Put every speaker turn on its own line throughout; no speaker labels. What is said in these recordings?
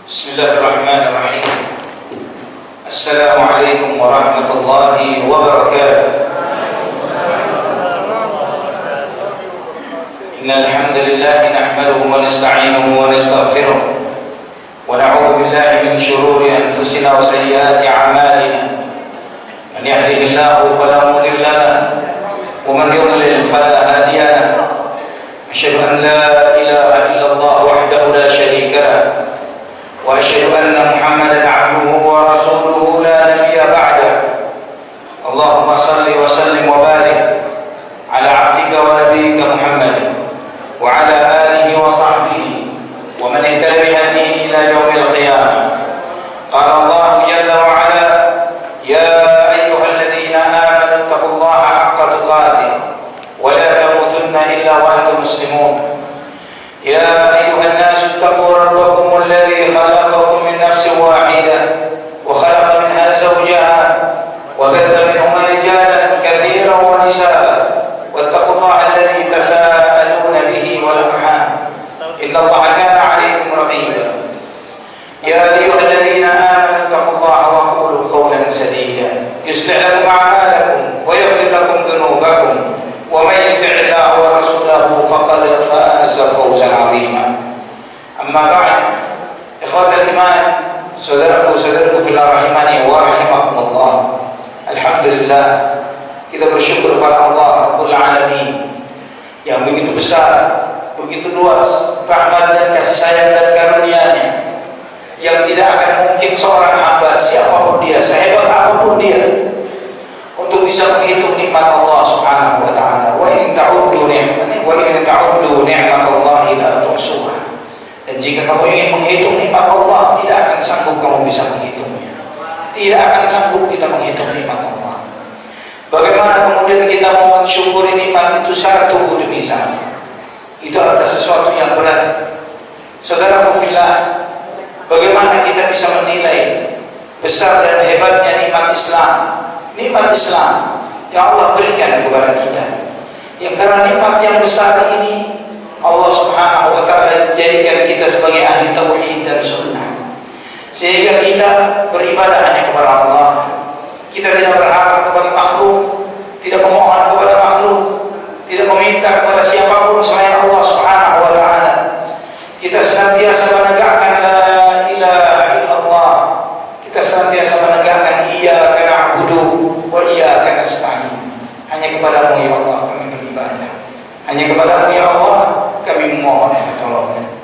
Bismillahirrahmanirrahim. Assalamualaikum warahmatullahi wabarakatuh. Innal hamdalillah nahmaduhu wa nasta'inuhu wa nastaghfiruh wa na'udzu billahi min shururi anfusina wa sayyiati a'malina. Man yahdihillahu fala mudilla lahu wa man yudlil fala hadiya lahu. Asyhadu an la ilaha illallah wahdahu la syarika lahu wa asyhadu anna Muhammadan 'abduhu wa rasuluhu la nabiyya ba'dahu. Allahumma salli wa sallim wa barik ala 'abdika wa nabiyyika Muhammad wa ala alihi wa sahbihi wa man ihtada bi hadihi ila yaumil qiyamah. Qala Allah jalla wa ala, ya ayyuhalladzina amanu taqullaha haqqa tuqatih wa la tamutunna illa wa antum muslimun. Ya ayyuhan nasu ittaqu rabbakum alladzi khalaqakum min nafsin wahidah wa khalaqa minha zawjaha wa batha minhuma rijalan katsiran wa nisaa wattaqullaha alladzi tasaaluna bihi wal arham innallaha kana 'alaykum raqiba. Ya ayyuhalladzina amanu ittaqullaha wa qulu qawlan sadida yuslih lakum a'malakum wa yaghfir lakum dhunubakum wa man yuti'illaha wa rasulahu faqad faza fawzan 'azima. Amma ba'd, ikhwatal iman, saudaraku-saudaraku fillah rahimani wa rahimakumullah. Alhamdulillah, kita bersyukur kepada Allah Rabbul Alamin yang begitu besar, begitu luas rahmat dan kasih sayang dan karunia-Nya, yang tidak akan mungkin seorang hamba siapapun dia, sehebat apapun dia, untuk bisa menghitung nikmat Allah Subhanahu wa taala. Wa in ta'uddu ni'matallahi la tuhsuha. Dan jika kamu ingin menghitung nikmat Allah, tidak akan sanggup kamu bisa menghitungnya. Tidak akan sanggup kita menghitung nikmat Allah. Bagaimana kemudian kita mau mensyukuri nikmat itu satu demi satu? Itu adalah sesuatu yang berat. Saudaraku fillah, bagaimana kita bisa menilai besar dan hebatnya nikmat Islam? Nikmat Islam yang Allah berikan kepada kita, yang karena nikmat yang besar ini Allah Subhanahu wa ta'ala jadikan kita sebagai ahli tauhid dan sunnah, sehingga kita beribadah hanya kepada Allah. Kita tidak berharap kepada makhluk, tidak memohon kepada makhluk, tidak meminta kepada siapapun selain Allah Subhanahu wa ta'ala. Kita senantiasa menegakkan la ilaha illallah. Kita senantiasa menegakkan iyyaka na'budu wa iyyaka nasta'in. Hanya kepadamu ya Allah kami beribadah. Hanya kepadamu ya Allah kami memohon pertolongan.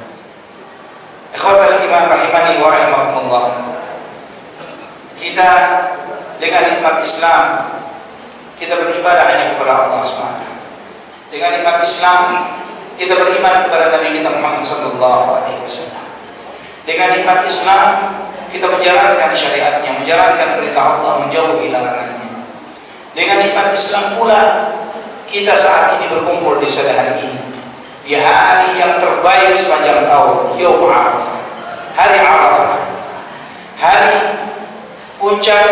Ikhwatal iman rahimani wa rahimakumullah. Kita dengan nikmat Islam, kita beribadah hanya kepada Allah SWT. Dengan nikmat Islam, kita beriman kepada Nabi kita Muhammad SAW. Dengan nikmat Islam, kita menjalankan syariatnya, menjalankan perintah Allah, menjauhi larangannya. Dengan nikmat Islam pula, kita saat ini berkumpul di pada hari ini, di hari yang terbaik sepanjang tahun, Yaum Arafah, hari Arafah, hari puncak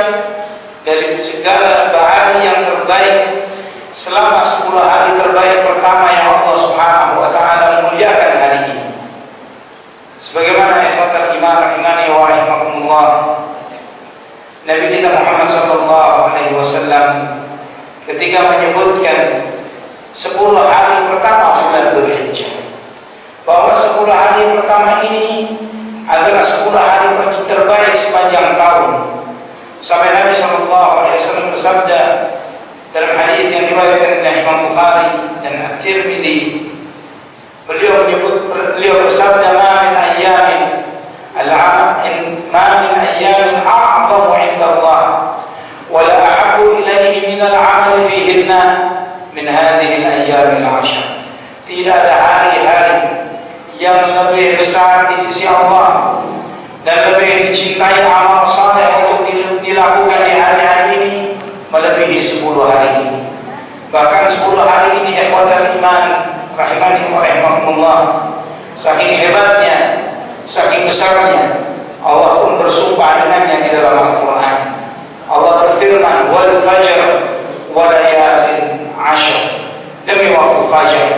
dari segala bahari yang terbaik selama 10 hari terbaik pertama yang Allah Subhanahu wa ta'ala memuliakan hari ini. Sebagaimana ikhwatal iman rahimani wa rahimakumullah, Nabi kita Muhammad sallallahu alaihi wasallam ketika menyebutkan 10 hari pertama bulan Dzulhijjah, bahwa 10 hari pertama ini adalah 10 hari terbaik sepanjang tahun, sampai Nabi sallallahu alaihi wasallam bersabda dalam hadis yang diriwayatkan oleh Imam Bukhari dan At-Tirmidzi, beliau bersabda, ma min ayyamin a'zamu 'inda Allah wa la ahabbu ilayhi min al-'amal fihinna min hadhihi al-ayyam al-'ashr. Tidak ada hari-hari yang lebih besar di sisi Allah dan lebih dicintai amal saleh untuk dilakukan di hari-hari ini melebihi 10 hari ini. Bahkan 10 hari ini ikhwatal iman rahimani wa rahimakumullah, saking hebatnya, saking besarnya, Allah pun bersumpah dengannya di dalam Al-Quran. Allah berfirman, wal fajr wa layalin 'ashr, demi waktu fajar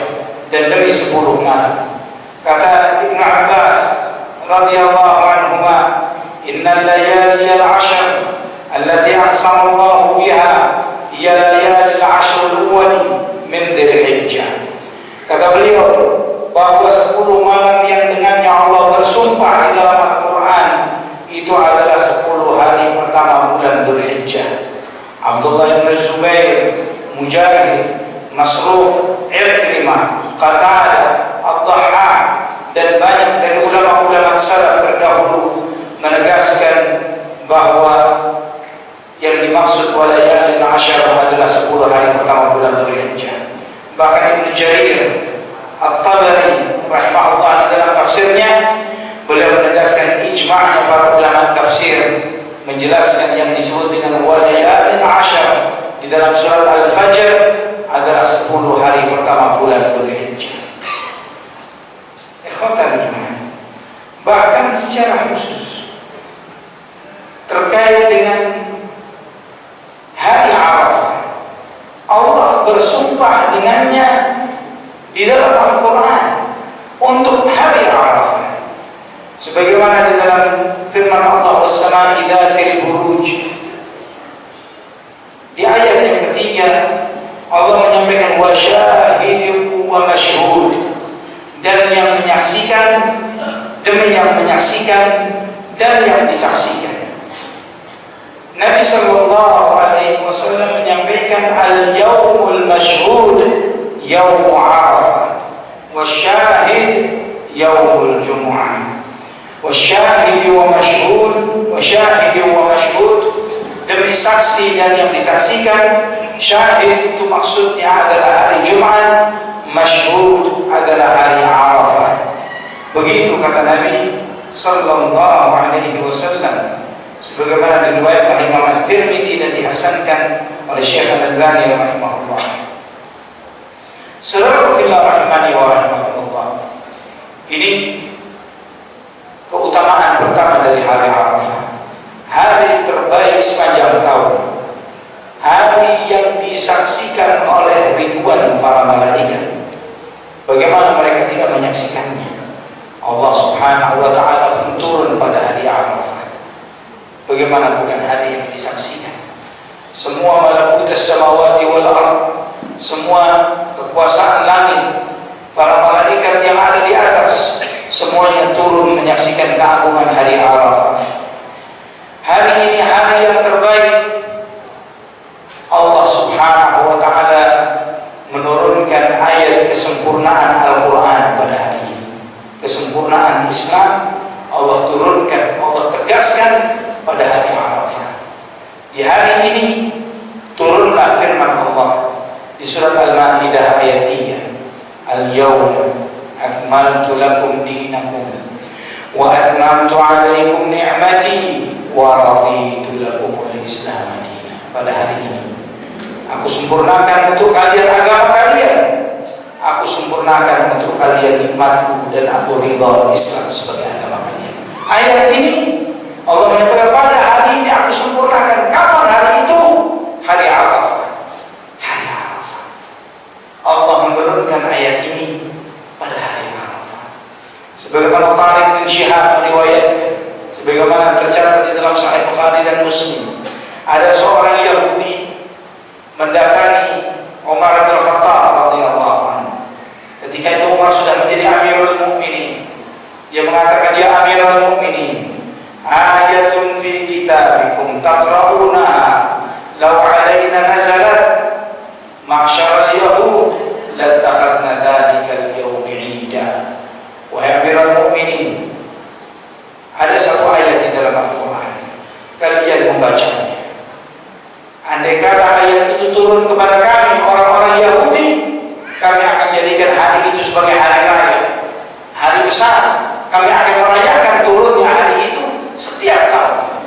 dan demi 10 malam. Kata Ibnu Abbas radhiyallahu anhu innal layaliyal 'ashr allati aqsama Allah biha hiya layalil 'ashr al-awwal min Dzulhijjah. Kata beliau bahwa 10 malam yang dengannya Allah bersumpah di dalam Al-Quran itu adalah 10 hari pertama bulan Dzulhijjah. Abdullah bin Zubair, Mujahid, Masruq, Ikrimah, Qatadah, Ad-Dhahhak dan banyak dari ulama-ulama salaf terdahulu menegaskan bahwa yang dimaksud walayalin 'ashr adalah 10 hari pertama bulan Dzulhijjah. Bahkan Ibnu Jarir At-Tabari rahimahullah dalam tafsirnya beliau menegaskan ijma'nya para ulama tafsir menjelaskan yang disebut dengan walayalin 'ashr di dalam surat Al-Fajr adalah 10 hari pertama bulan Dzulhijjah. Ikhwatan iman, bahkan secara khusus terkait dengan hari Arafah, Allah bersumpah dengannya di dalam Al-Quran untuk hari Arafah, sebagaimana di dalam firman Allah was-sama'i dzatil buruj. Di ayat yang ketiga Allah menyampaikan wa syahidin wa masyhud, dan yang menyaksikan demi yang menyaksikan dan yang disaksikan. Nabi sallallahu alaihi wasallam menyampaikan al-yaumul masyhud yaum Arafah wa syahid yaumul jumu'ah. Wa syahid wa masyhud demi saksi dan yang disaksikan. Syahid itu maksudnya adalah hari Jumat, masyhud adalah hari Arafah. Begitu kata Nabi sallallahu alaihi wasallam, sebagaimana diriwayatkan Imam At-Tirmidzi dan dihasankan oleh Syekh Al-Albani rahimahullah. Saudara fillah rahimani wa rahimakumullah, ini keutamaan pertama dari hari Arafah, hari terbaik sepanjang tahun, hari yang disaksikan oleh ribuan para malaikat. Bagaimana mereka tidak menyaksikannya? Allah subhanahu wa ta'ala pun turun pada hari Arafah. Bagaimana bukan hari yang disaksikan? Semua malakutus samawati wal ard, semua kekuasaan langit, para malaikat yang ada di atas, semuanya turun menyaksikan keagungan hari Arafah. Hari ini hari yang terbaik. Allah subhanahu wa ta'ala menurunkan ayat kesempurnaan Al-Quran pada hari ini. Kesempurnaan Islam Allah turunkan, Allah tegaskan pada hari Arafah. Di hari ini turunlah firman Allah di surat Al-Ma'idah ayat 3. Al-yawma akmaltu lakum dinakum wa atmamtu alaikum ni'mati wa raditu lakumul Islam dinan. Pada hari ini aku sempurnakan untuk kalian agama kalian, aku sempurnakan untuk kalian nikmatku, dan aku ridha Islam sebagai agama kalian. Ayat ini Allah menyatakan pada hari ini aku sempurnakan. Kapan hari itu? Hari Arafah. Hari Arafah. Allah menurunkan ayat ini pada hari Arafah. Sebagaimana Tariq bin Syihab meriwayatkan, sebagaimana tercatat di dalam Sahih Bukhari dan Muslim, ada seorang Yahudi mendatangi Umar bin Khattab radhiyallahu anhu. Ketika itu Umar sudah menjadi Amirul Mukminin. Dia mengatakan, ya Amirul Mukminin, ayatun fi kitabikum taqra'unaha law 'alaina nazalat ma'syaral yahud lattakhadna dhalika al-yawm 'ida. Wahai Amirul Mukminin, ada satu ayat di dalam Al-Quran, kalian membacanya. Andai kata ayat itu turun kepada kami orang-orang Yahudi, kami akan jadikan hari itu sebagai hari raya, hari besar. Kami akan merayakan turunnya hari itu setiap tahun.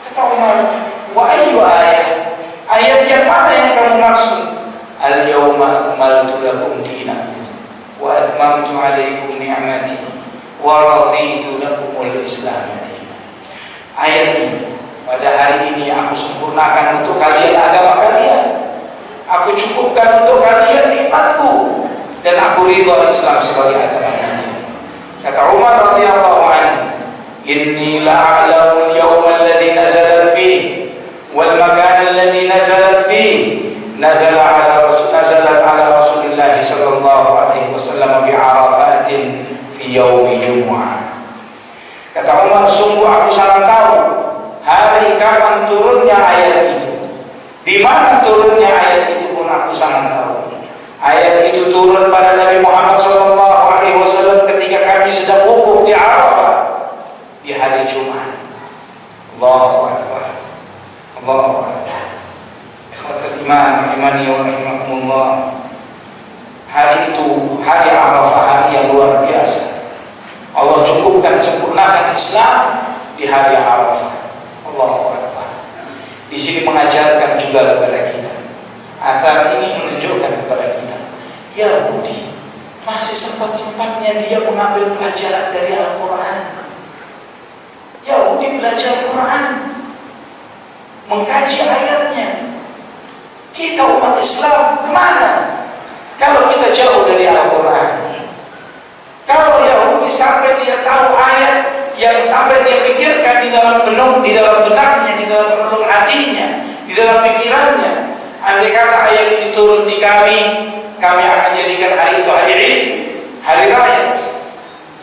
Kata Umar, wa ayyu ayat? Ayat yang mana yang kamu maksud? Al-yawma akmaltu lakum dinakum wa atmamtu alaikum ni'mati wa raditu lakumul Islam dinan. Ayat ini, pada hari ini aku sempurnakan untuk kalian agama kalian, aku cukupkan untuk kalian nikmatku, dan aku ridha Islam sebagai agama kalian. Kata Umar radhiyallahu anhu, inni la'alamu al-yawma alladhi nazalat fihi wal makan alladhi nazalat fihi nazalat ala Rasulillah sallallahu alaihi wasallam bi Arafatin fi yaumi Jumu'ah. Kata Umar, sungguh aku sangat tahu hari kapan turunnya ayat itu. Di mana turunnya ayat itu pun aku sangat tahu. Ayat itu turun pada Nabi Muhammad sallallahu alaihi wasallam ketika kami sedang wukuf di Arafah di hari Jumat. Allahu akbar. Allahu akbar. Ikhwatul iman rahimani wa rahimakumullah. Hari itu hari Arafah, hari yang luar biasa. Allah cukupkan, sempurnakan Islam di hari Arafah. Allahu akbar. Di sini mengajarkan juga kepada kita. Athar ini menunjukkan kepada kita, Yahudi masih sempat-sempatnya dia mengambil pelajaran dari Al-Quran. Yahudi belajar Quran, mengkaji ayatnya. Kita umat Islam kemana kalau kita jauh dari Al-Quran? Kalau Yahudi sampai dia tahu ayat yang sampai dia pikirkan di dalam benaknya, di dalam relung hatinya, di dalam pikirannya, andai kata ayat ini turun di kami akan jadikan hari itu hari Id, hari raya.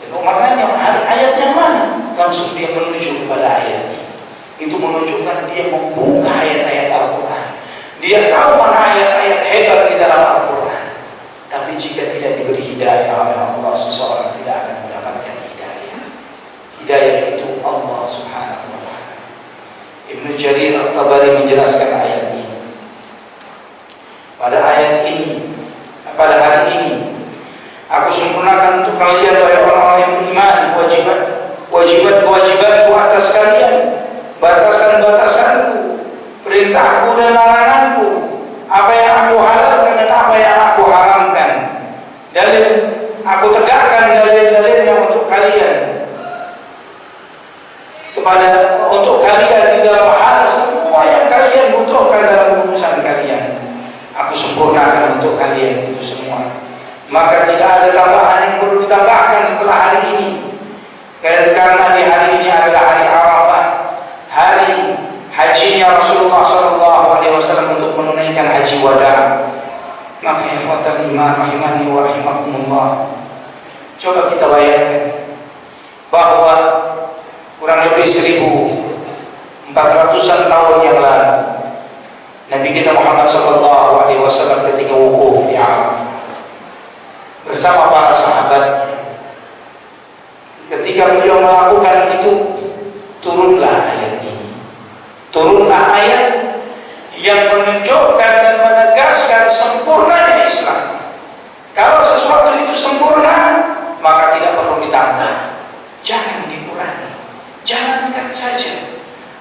Dan Umar nanya, ayat yang mana? Langsung dia menuju kepada ayat. Itu menunjukkan dia membuka ayat-ayat Al-Quran. Dia tahu mana ayat-ayat hebat di dalam Al-Quran. Tapi jika tidak diberi hidayah oleh Allah, seseorang tidak akan mendapatkan hidayah. Hidayah itu Allah Subhanahu wa ta'ala. Ibnu Jarir At-Tabari menjelaskan ayat ini. Pada ayat ini, pada hari ini, aku sempurnakan untuk kalian wahai orang-orang yang beriman kewajiban-kewajibanku atas kalian, batasan-batasanku, perintahku dan laranganku, apa yang aku halalkan dan apa yang aku haramkan. Dalil, aku tegakkan dalil-dalilnya untuk kalian, untuk kalian di dalam hal semua yang kalian butuhkan dalam urusan kalian. Aku sempurnakan untuk kalian itu semua. Maka tidak ada tambahan yang perlu ditambahkan setelah hari ini. Karena di hari ini adalah hari Arafah, hari hajinya Rasulullah SAW untuk menunaikan haji wada. Maka ikhwatan iman rahimani wa rahimakumullah, coba kita bayangkan bahwa kurang lebih 1400-an tahun yang lalu Nabi kita Muhammad SAW ketika wukuf di Arafah bersama para sahabatnya, ketika beliau melakukan itu, turunlah ayat ini. Turunlah ayat yang menunjukkan dan menegaskan sempurnanya Islam. Kalau sesuatu itu sempurna, maka tidak perlu ditambah, jangan dikurangi, jalankan saja.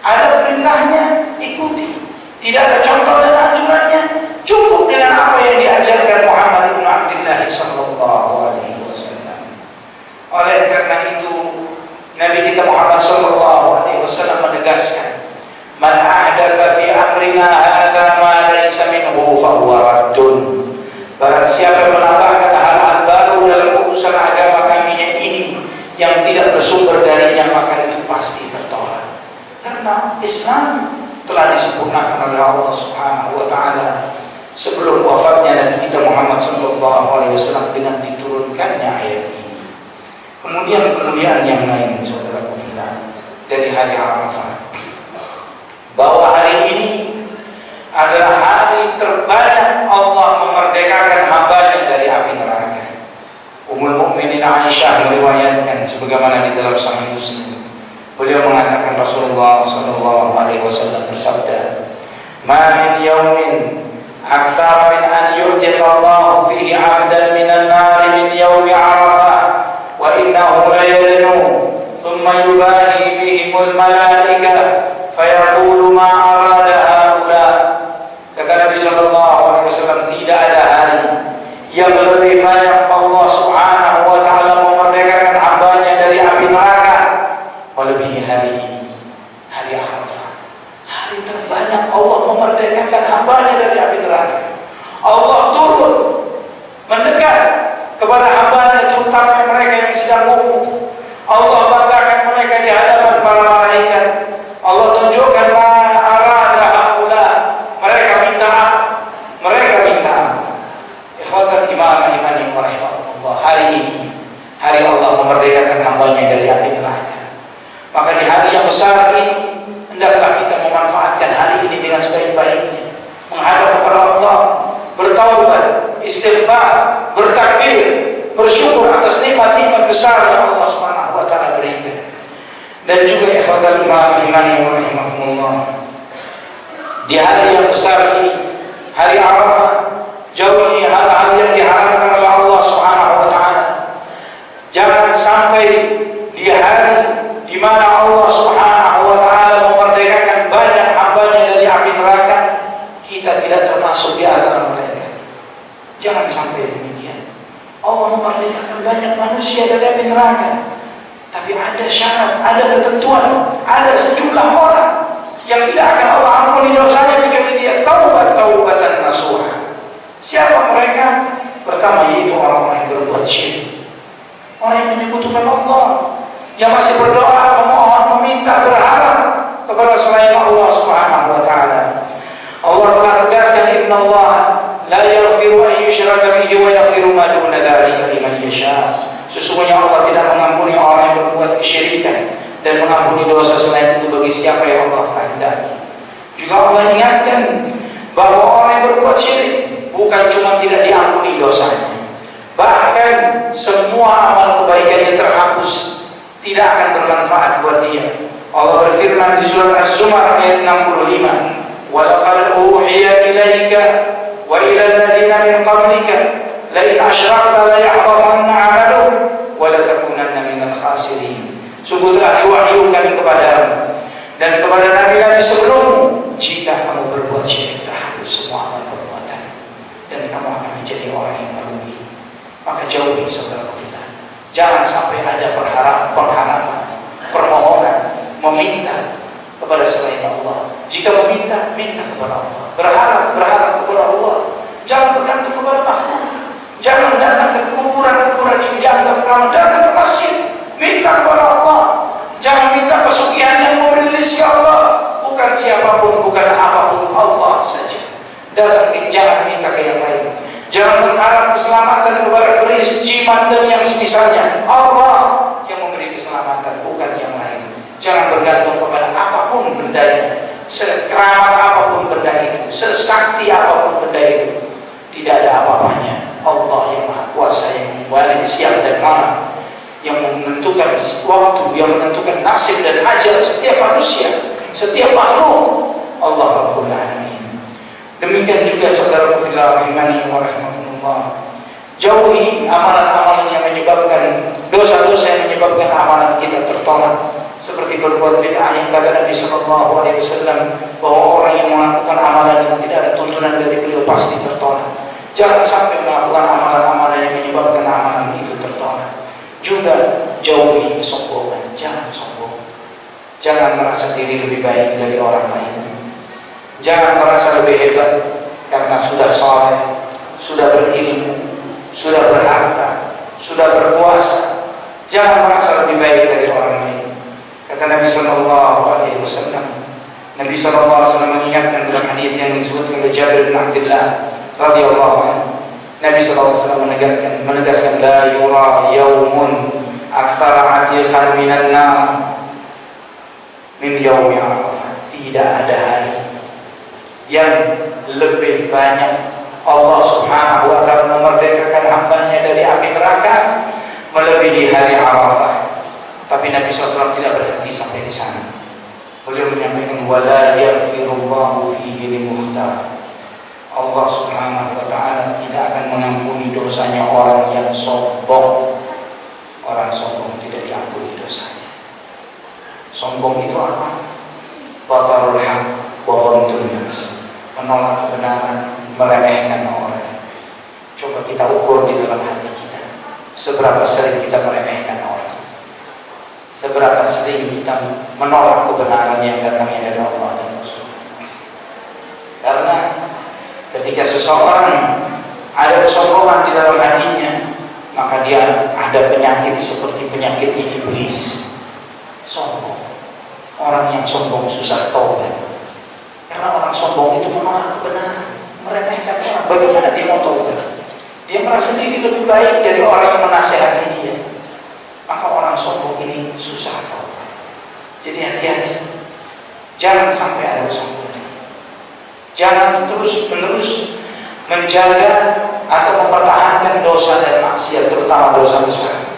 Ada perintahnya, ikuti. Tidak ada contoh dan anjurannya, cukup dengan apa yang diajarkan Muhammad ibn Abdullah sallallahu alaihi wasallam. Oleh karena itu, Nabi kita Muhammad sallallahu alaihi wasallam menegaskan, "Man ahdatsa fi amrina hadza ma laysa minhu fa huwa raddun." Barang siapa yang menambahkan hal-hal baru dalam urusan agama kami ini yang tidak bersumber darinya, maka itu pasti tertolak. Karena Islam telah disempurnakan oleh Allah Subhanahu wa ta'ala sebelum wafatnya Nabi kita Muhammad sallallahu alaihi wasallam dengan diturunkannya ayat ini. Kemudian kemuliaan yang lain, saudara fillah, dari hari Arafah, bahwa hari ini adalah hari terbanyak Allah memerdekakan hambanya dari api neraka. Ummul Mukminin Aisyah meriwayatkan sebagaimana di dalam Sahih Muslim. Beliau mengatakan, Rasulullah sallallahu alaihi wasallam bersabda, "Ma min yaumin aktsara min an yu'tiqa Allah fihi 'abdan minan nar min yaumi Arafah wa innahu la yadnu thumma yubahi bihimul malaika fayaqulu ma arada haula." Kata Nabi sallallahu alaihi wasallam, tidak ada hari yang lebih banyak Allah Subhanahu wa taala memerdekakan hambanya dari api neraka melebihi hari ini, hari Arafah. Hari terbanyak Allah memerdekakan hambanya dari api neraka. Allah turun mendekat kepada hambanya, terutama mereka yang sedang wukuf. Allah banggakan mereka di hadapan para malaikat. Allah tunjukkan ma'arada haula. Mereka minta apa? Mereka minta apa? Ikhwatal iman rahimani wa rahimahullah. Hari ini, hari Allah memerdekakan hambanya dari api neraka. Maka di hari yang besar ini, hendaklah kita memanfaatkan hari ini dengan sebaik-baiknya. Menghadap kepada Allah, bertaubat, istighfar, bertakbir, bersyukur atas nikmat-nikmat besar yang Allah Subhanahu wa taala berikan. Dan juga ikhwatal iman rahimani wa rahimakumullah. Di hari yang besar ini, hari Arafah, jauhi hal-hal yang diharamkan oleh Allah Subhanahu wa taala. Jangan sampai di hari di mana Allah Subhanahu wa taala memerdekakan banyak hambanya dari api neraka, kita tidak termasuk di antara mereka. Jangan sampai demikian. Allah memerdekakan banyak manusia dari api neraka, tapi ada syarat, ada ketentuan, ada sejumlah orang yang tidak akan Allah ampuni dosanya kecuali dia taubatan nasuha. Siapa mereka? Pertama yaitu orang-orang yang berbuat syirik, orang yang menyekutukan Allah, yang masih berdoa, memohon, meminta, berharap kepada selain Allah Subhanahu wa taala. Allah telah tegaskan, innallaha la yaghfiru an yushraka bihi wa yaghfiru ma duna dzalika liman yasha. Sesungguhnya Allah tidak mengampuni orang yang berbuat kesyirikan dan mengampuni dosa selain itu bagi siapa yang Allah kehendaki. Juga Allah ingatkan bahwa orang yang berbuat syirik bukan cuma tidak diampuni dosanya, bahkan semua amal kebaikannya terhapus, tidak akan bermanfaat buat dia. Allah berfirman di surat Az-Zumar ayat 65, وَلَقَدْ أُوحِيَ إِلَيْكَ وَإِلَى الَّذِينَ مِنْ قَبْلِكَ لَئِنْ أَشْرَكْتَ لَيَحْبَطَنَّ عَمَلُكَ وَلَتَكُونَنَّ مِنَ الْخَاسِرِينَ. Sungguh telah diwahyukan kepadamu dan kepada nabi-nabi sebelummu, jika kamu berbuat syirik terhapus semua amal perbuatan dan kamu akan menjadi orang yang merugi. Maka jauhi saudara fillah. Jangan sampai ada pengharapan, permohonan, meminta kepada selain Allah. Jika meminta, minta kepada Allah. Berharap kepada Allah. Jangan bergantung kepada makhluk. Jangan datang ke kuburan-kuburan yang dianggap keramat. Datang ke masjid, minta kepada Allah. Jangan minta pesugihan yang memberi rezeki Allah. Bukan siapapun, bukan apapun, Allah saja. Jangan minta ke yang lain. Jangan berharap keselamatan kepada keris, jimat dan yang semisalnya. Allah yang memberi keselamatan, bukan yang lain. Jangan bergantung kepada apapun bendanya, sekeramat apapun benda itu, sesakti apapun benda itu. Tidak ada apa-apanya. Allah yang Maha Kuasa, yang membalik siang dan malam, yang menentukan waktu, yang menentukan nasib dan ajal setiap manusia, setiap makhluk. Allah Rabbul Alamin. Demikian juga saudara fillah rahimani wa rahimakumullah. Jauhi amalan-amalan yang menyebabkan dosa-dosa yang menyebabkan amalan kita tertolak, seperti berbuat bid'ah yang kata Nabi sallallahu alaihi wasallam bahwa orang yang melakukan amalan yang tidak ada tuntunan dari beliau pasti tertolak. Jangan sampai melakukan amalan-amalan yang menyebabkan amalan itu tertolak. Juga jauhi kesombongan, jangan sombong. Jangan merasa diri lebih baik dari orang lain. Jangan merasa lebih hebat karena sudah saleh, sudah berilmu, sudah berharta, sudah berkuasa. Jangan merasa lebih baik dari orang lain. Kata Nabi sallallahu alaihi wasallam, Nabi sallallahu alaihi wasallam mengingatkan dalam hadis yang disebutkan oleh Jabir bin Abdullah radhiyallahu anhu. Nabi sallallahu alaihi wasallam menegaskan la yura yaumun aktsara atiqan minan nar min yaumi Arafah. Tidak ada hari yang lebih banyak Allah Subhanahu wa taala memerdekakan hambanya dari api neraka melebihi hari Arafah. Tapi Nabi SAW tidak berhenti sampai di sana. Beliau menyampaikan wala yaghfirullahu fihi limukhtar. Allah Subhanahu wa taala tidak akan mengampuni dosanya orang yang sombong. Orang sombong tidak diampuni dosanya. Sombong itu apa? Batarul haq wa ghamtun nas. Menolak kebenaran, meremehkan orang. Coba kita ukur di dalam hati kita, seberapa sering kita meremehkan orang. Seberapa sering kita menolak kebenaran yang datangnya dari Allah dan Rasul. Karena ketika seseorang ada kesombongan di dalam hatinya, maka dia ada penyakit seperti penyakitnya iblis, sombong. Orang yang sombong susah taubat, karena orang sombong itu menolak kebenaran, meremehkan orang. Bagaimana dia mau taubat? Dia merasa diri lebih baik dari orang yang menasehati dia. Maka orang sombong ini susah taubat. Jadi hati-hati, jangan sampai ada sombong. Jangan terus-menerus menjaga atau mempertahankan dosa dan maksiat, terutama dosa besar.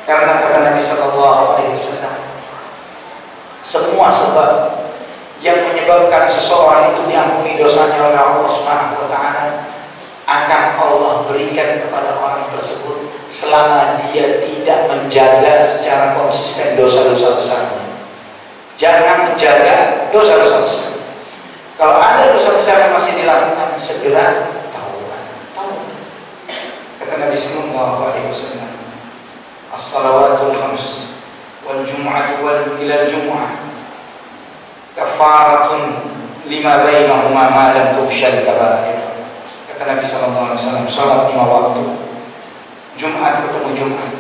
Karena kata Nabi SAW, semua sebab yang menyebabkan seseorang itu diampuni dosanya oleh Allah Subhanahu wa Ta'ala akan Allah berikan kepada orang tersebut selama dia tidak menjaga secara konsisten dosa-dosa besarnya. Jangan menjaga dosa-dosa besar. Kalau ada dosa besar yang masih dilakukan, segera taubat. Kata Nabi sallallahu alaihi wasallam, as-salawatul khams wal jum'atu wal ila jum'ah kafaratun lima bainahuma ma lam tughshal kabair. Kata Nabi sallallahu alaihi wasallam, salat 5 waktu, Jumat ketemu Jumat,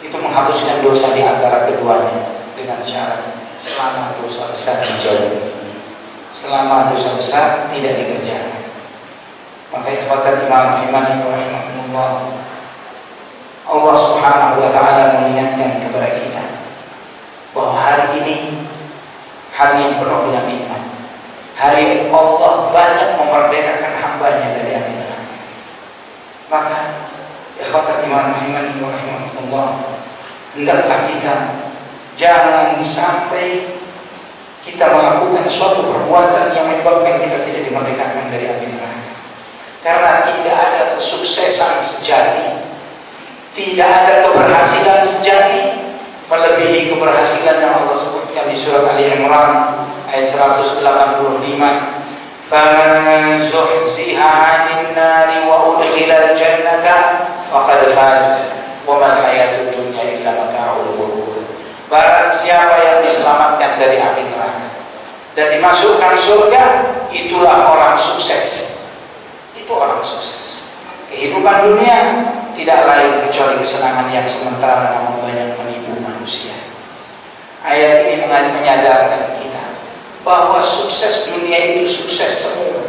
itu menghapuskan dosa di antara keduanya dengan syarat selama dosa besar dijauhi. Selama dosa besar tidak dikerjakan. Maka ikhwatan iman imani wa rahimahumullah, Allah Subhanahu wa Ta'ala mengingatkan kepada kita bahwa hari ini hari yang penuh dengan nikmat, hari Allah banyak memerdekakan hambanya dari api neraka. Maka ikhwatan iman imani wa rahimahumullah, hendaklah kita jangan sampai kita melakukan suatu perbuatan yang menyebabkan kita tidak dimerdekakan dari api neraka. Karena tidak ada kesuksesan sejati, tidak ada keberhasilan sejati melebihi keberhasilan yang Allah sebutkan di surat Ali Imran ayat 185. Faman zuhziha 'anil nari wa udkhilal jannata faqad faz wa mal hayatud dunya illa mata'ul ghurur. Barang siapa yang diselamatkan dari api neraka dan dimasukkan surga, itulah orang sukses. Itu orang sukses. Kehidupan dunia tidak lain kecuali kesenangan yang sementara namun banyak menipu manusia. Ayat ini menyadarkan kita bahwa sukses dunia itu sukses semua.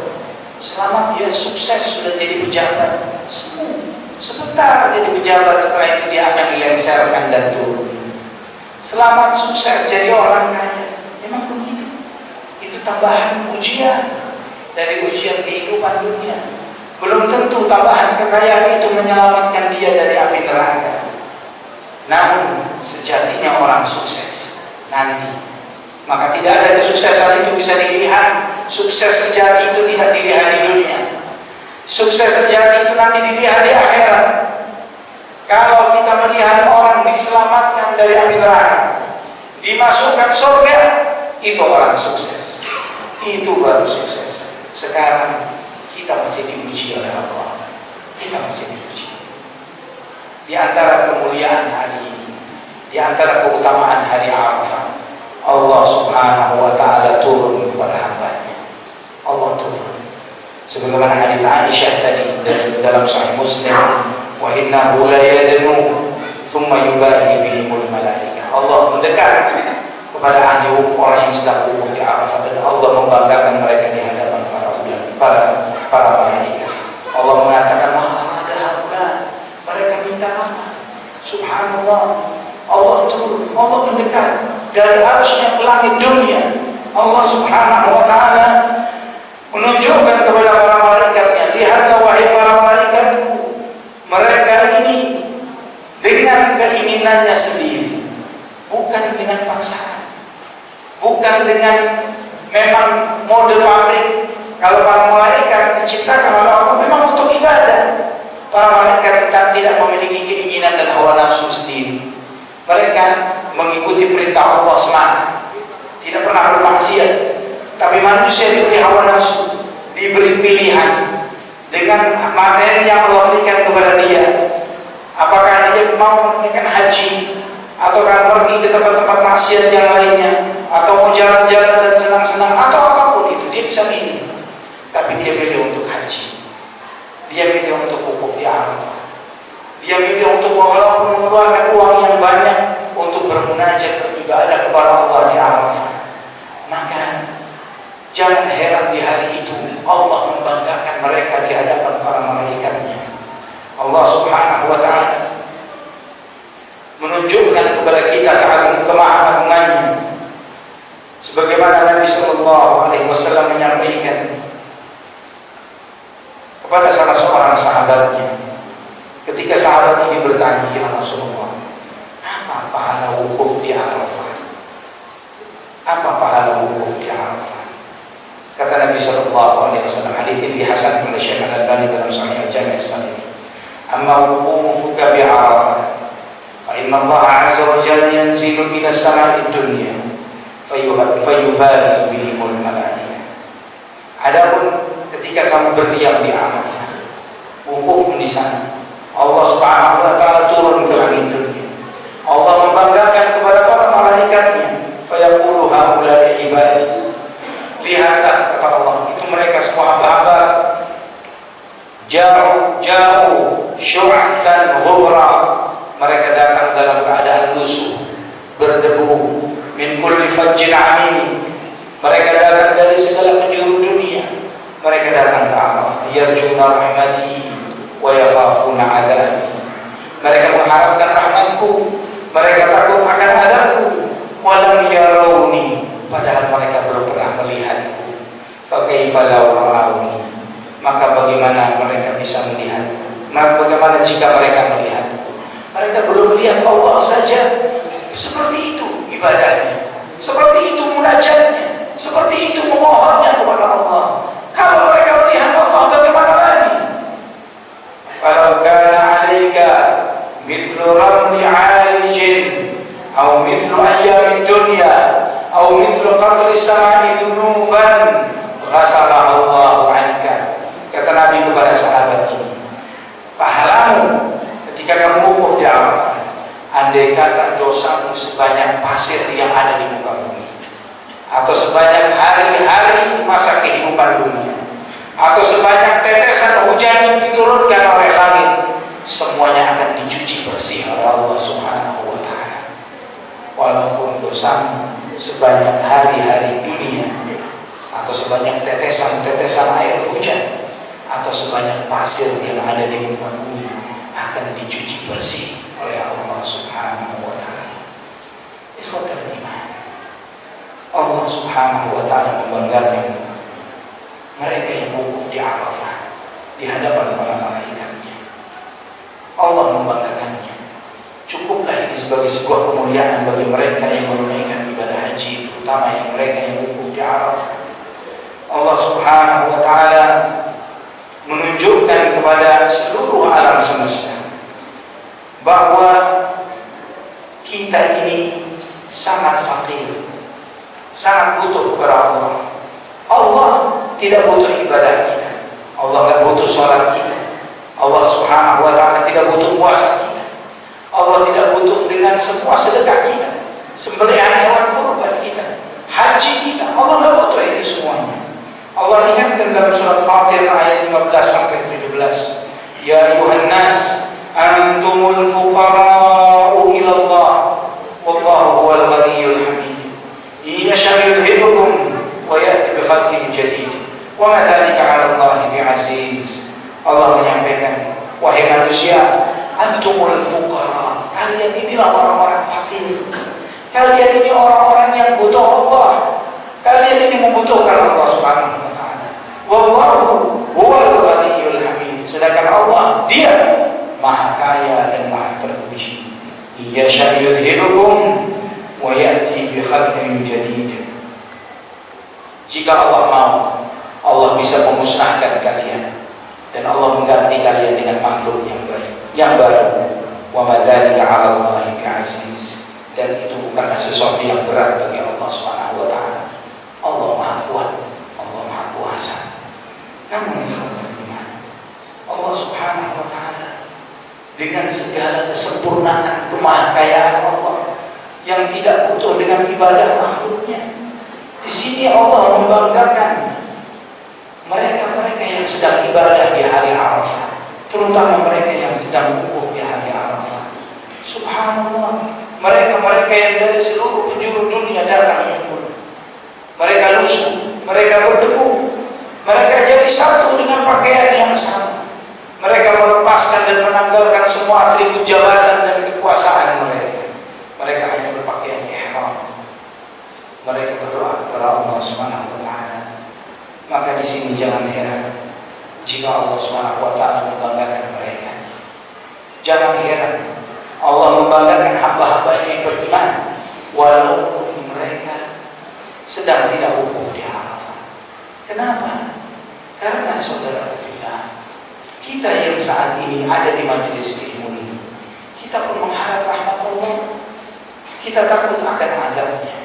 Selamat dia sukses sudah jadi pejabat, semua sebentar jadi pejabat, setelah itu dia akan dilengsarkan dan turun. Selamat sukses jadi orang kaya, memang begitu. Itu tambahan ujian dari ujian kehidupan dunia. Belum tentu tambahan kekayaan itu menyelamatkan dia dari api neraka. Namun sejatinya orang sukses nanti, maka tidak ada kesuksesan itu bisa dilihat. Sukses sejati itu tidak dilihat di dunia. Sukses sejati itu nanti dilihat di akhirat. Kalau kita melihat orang diselamatkan dari api neraka, dimasukkan surga, itu orang sukses. Itu baru sukses. Sekarang kita masih diuji oleh Allah. Kita masih diuji. Di antara kemuliaan hari ini, di antara keutamaan hari Arafah, Allah Subhanahu wa Ta'ala turun kepada hambanya. Allah turun. Sebagaimana hadits Aisyah tadi dalam Sahih Muslim, wa innahu la yadnu thumma yubahi bihimul malaikah. Allah mendekat kepada ahli orang yang sedang wukuf di Arafah dan Allah membanggakan mereka di hadapan para malaikat. Allah mengatakan, "Maha ada hamba, mereka minta apa?" Subhanallah. Allah turun, Allah mendekat dari arsy-Nya ke langit dunia. Allah Subhanahu wa Ta'ala menunjukkan kepada para malaikatnya, "Lihatlah wahai para malaikatku, mereka ini dengan keinginannya sendiri, bukan dengan paksaan, bukan dengan memang mode pabrik." Kalau para malaikat diciptakan oleh Allah memang untuk ibadah. Para malaikat kita tidak memiliki keinginan dan hawa nafsu sendiri. Mereka mengikuti perintah Allah semata, tidak pernah bermaksiat. Tapi manusia diberi hawa nafsu, diberi pilihan dengan materi yang Allah berikan kepada dia. Apakah dia mau menunaikan haji, atau akan pergi ke tempat-tempat maksiat yang lainnya, atau mau jalan-jalan dan senang-senang, atau apapun itu, dia bisa milih. Tapi dia milih untuk haji, dia milih untuk wukuf di Arafah. dia milih untuk mengeluarkan uang yang banyak untuk bermunajat, beribadah kepada Allah di Arafah. Maka jangan heran di hari itu Allah membanggakan mereka di hadapan para malaikatnya. Allah Subhanahu wa ta'ala menunjukkan kepada kita kemahagungannya, sebagaimana Nabi Sallallahu Alaihi Wasallam menyampaikan kepada salah seorang sahabatnya, ketika sahabat ini bertanya, ya Rasulullah, apa pahala wukuf di Arafah? Apa pahala wukuf di Arafah? Kata Nabi Sallallahu Alaihi Wasallam, hadits yang dihasankan oleh Syekh Al-Albani dalam Sahih Al-Jami' As-Sahih, amma wuqufuka bi Arafah fa inna Allah azza wa jalla yanzilu ila as-sama'i dunya fayubari bihimul malaikah. Adapun ketika kamu berdiam di Arafah, wukuf di sana, Allah Subhanahu wa ta'ala turun ke langit dunia. Allah membanggakan kepada para malaikatnya, fayaqulu haula'i ibadi. Lihatlah, kata Allah, itu mereka semua hamba-hamba. Jauh syu'athan ghubra, mereka datang dalam keadaan lusuh, berdebu. Min kulli fajjin amin, mereka datang dari segala penjuru dunia. Mereka datang ke Arafah, yarjuna rahmati wa yakhafuna adzabi. Mereka mengharapkan rahmatku, mereka takut akan azabku. Walam yarawni, padahal mereka belum pernah melihatku. Fa kaifa law ra'awni, maka bagaimana mereka bisa melihatku? Maka bagaimana jika mereka melihatku? Mereka belum melihat Allah saja. Seperti itu ibadahnya, seperti itu munajatnya, seperti itu memohonnya kepada Allah. Kalau mereka melihat Allah, bagaimana lagi? Falau kana 'alaika mithlu ramli 'alijin aw mithlu ayyamid dunya aw mithlu qatri samai dhunuban ghasala Allahu 'anka. Kata Nabi kepada sahabat ini, pahalamu ketika kamu wukuf di Arafah, andai kata dosamu sebanyak pasir yang ada di muka bumi, atau sebanyak hari-hari masa kehidupan dunia, atau sebanyak tetesan hujan yang diturunkan oleh langit, semuanya akan dicuci bersih oleh Allah Subhanahu wa ta'ala. Walaupun dosamu sebanyak hari-hari dunia, atau sebanyak tetesan-tetesan air hujan, atau sebanyak pasir yang ada di muka bumi, akan dicuci bersih oleh Allah Subhanahu wa ta'ala. Ikhwatal iman, Allah Subhanahu wa ta'ala membanggakan mereka yang wukuf di Arafah di hadapan para malaikatnya. Allah membanggakannya. Cukuplah ini sebagai sebuah kemuliaan bagi mereka yang menunaikan ibadah haji, terutama yang mereka yang wukuf di Arafah. Allah Subhanahu wa ta'ala menunjukkan kepada seluruh alam semesta bahwa kita ini sangat fakir, sangat butuh kepada Allah. Allah tidak butuh ibadah kita, Allah tidak butuh sholat kita, Allah Subhanahu wa ta'ala tidak butuh puasa kita, Allah tidak butuh dengan semua sedekah kita, sembelihan hewan kurban kita, haji kita. Allah tidak butuh itu semuanya. Allah ingatkan dalam surat Fatir ayat 15 sampai 17, ya ayuhan nas antumul fuqara'u ila Allah wallahu huwal ghaniyyul hamid yasha yudhibukum wa ya'ti bi khalqin jadid wa ma dzalika 'ala Allah bi'aziz. Allah menyampaikan, wahai manusia, antumul fuqara, kalian inilah orang-orang fakir, kalian ini orang-orang yang butuh Allah, kalian ini membutuhkan Allah Subhanahu wa ta'ala. Wallahu huwal ghaniyyul hamid, sedangkan Allah dia maha kaya dan maha terpuji. Yasha yudhibukum wa ya'ti bi khalqin jadid. Jika Allah mau, Allah bisa memusnahkan kalian dan Allah mengganti kalian dengan makhluk yang baik, yang baru. Wa ma dzalika 'ala Allahi bi'aziz, dan itu bukanlah sesuatu yang berat bagi Allah Subhanahu wa ta'ala. Allah Maha Kuat, Allah Maha Kuasa. Namun Allah Subhanahu wa ta'ala dengan segala kesempurnaan, kemahakayaan Allah yang tidak butuh dengan ibadah makhluknya, di sini Allah membanggakan mereka-mereka yang sedang ibadah di hari Arafah, terutama mereka yang sedang wukuf di hari Subhanallah, mereka yang dari seluruh penjuru dunia datang mengumpul. Mereka lusuh, mereka berdebu, mereka jadi satu dengan pakaian yang sama. Mereka melepaskan dan menanggalkan semua atribut jabatan dan kekuasaan mereka. Mereka hanya berpakaian ihram. Mereka berdoa kepada Allah Subhanahu wa taala. Maka di sini jangan heran jika Allah Subhanahu wa taala membanggakan mereka. Jangan heran Allah membanggakan hamba-hambanya yang beriman walaupun mereka sedang tidak wukuf di Arafah. Kenapa? Karena saudara fillah, kita yang saat ini ada di majelis ilmu ini, kita pun mengharap rahmat Allah. Kita takut akan azabnya.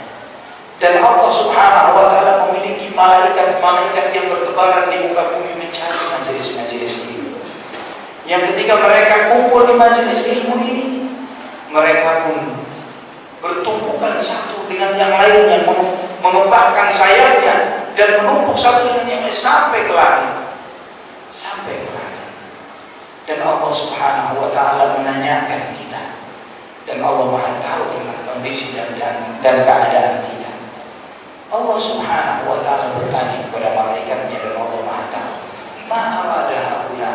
Dan Allah Subhanahu wa taala memiliki malaikat-malaikat yang bertebaran di muka bumi mencari majelis-majelis ilmu. Yang ketika mereka kumpul di majelis ilmu ini, mereka pun bertumpukan satu dengan yang lainnya, mengepakkan sayapnya dan menumpuk satu dengan yang lain sampai ke langit. Sampai ke langit. Dan Allah Subhanahu wa taala menanyakan kita. Dan Allah Maha tahu tentang kondisi dan keadaan kita. Allah Subhanahu wa taala bertanya kepada malaikatnya dan Allah Maha tahu. Ma'arada haula.